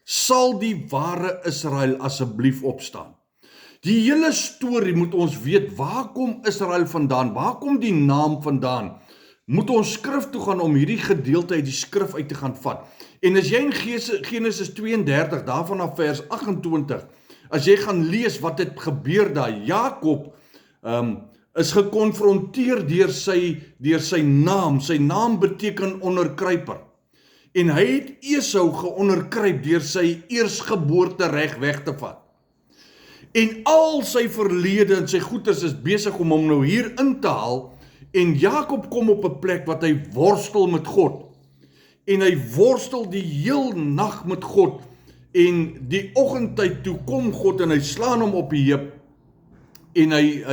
sal die ware Israel asseblief opstaan. Die hele storie moet ons weet, waar kom Israel vandaan? Waar kom die naam vandaan? Moet ons skrif toe gaan om hierdie gedeelte uit die skrif uit te gaan vat. En as jy in Genesis 32, daarvan af vers 28, as jy gaan lees wat het gebeur daar, Jakob is gekonfronteer deur sy naam. Sy naam beteken onderkruiper. En hy het Esau geonderkruip deur sy eersgeboorte reg weg te vat. En al sy verlede en sy goeders is besig om hom nou hier in te haal, en Jakob kom op 'n plek wat hy worstel met God. En hy worstel die heel nag met God, en die oggendtyd toe kom God en hy slaan hom op die heup, en hy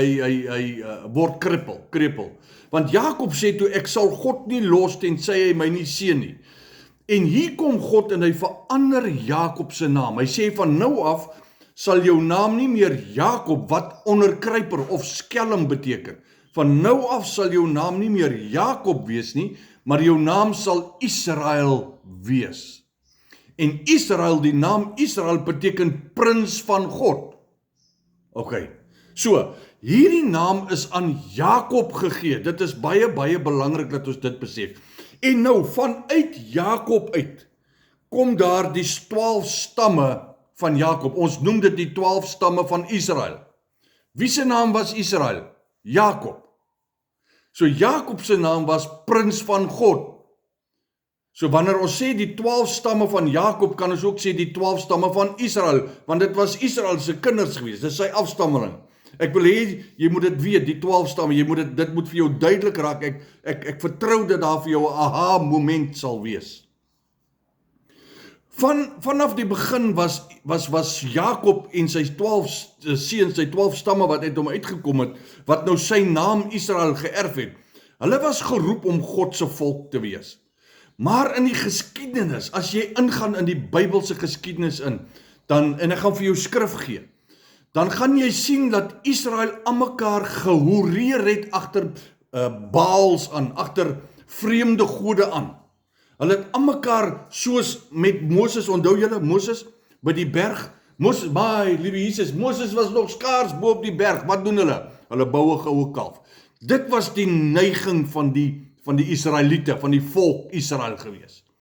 word krepel. Want Jakob sê toe, ek sal God nie los tensy hy my nie seën nie. En hier kom God en hy verander Jakob se naam. Hy sê van nou af sal jou naam nie meer Jakob, wat onderkruiper of skelm beteken. Van nou af sal jou naam nie meer Jakob wees nie, maar jou naam sal Israel wees. En Israel, die naam Israel beteken prins van God. Ok, so, hierdie naam is aan Jakob gegee. Dit is baie, baie belangrik dat ons dit besef. En nou, vanuit Jakob uit, kom daar die 12 stamme van Jakob. Ons noem dit die 12 stamme van Israel. Wie se naam was Israel? Jakob. So Jakob se naam was prins van God. So wanneer ons sê die 12 stamme van Jakob, kan ons ook sê die 12 stamme van Israel, want dit was Israel se kinders gewees, dit is sy afstammeling. Ek wil hê, jy moet dit weet, die 12 stamme, dit moet vir jou duidelik raak, ek vertrou dat daar vir jou 'n aha moment sal wees. Vanaf die begin was Jakob en sy 12 seuns, sy 12 stamme wat uit hom uitgekom het, wat nou sy naam Israel geërf het. Hulle was geroep om God se volk te wees. Maar in die geskiedenis, as jy ingaan in die Bybelse geskiedenis in, en ek gaan vir jou skrif gee, dan gaan jy sien dat Israel aan mekaar gehoreer het agter Baals aan, agter vreemde gode aan. Hulle het aan mekaar, soos met Moses, onthou julle, Moses by die berg, liewe Jesus, Moses was nog skaars bo op die berg, wat doen hulle? Hulle bou 'n goue kalf. Dit was die neiging van die Israeliete, van die volk Israel gewees.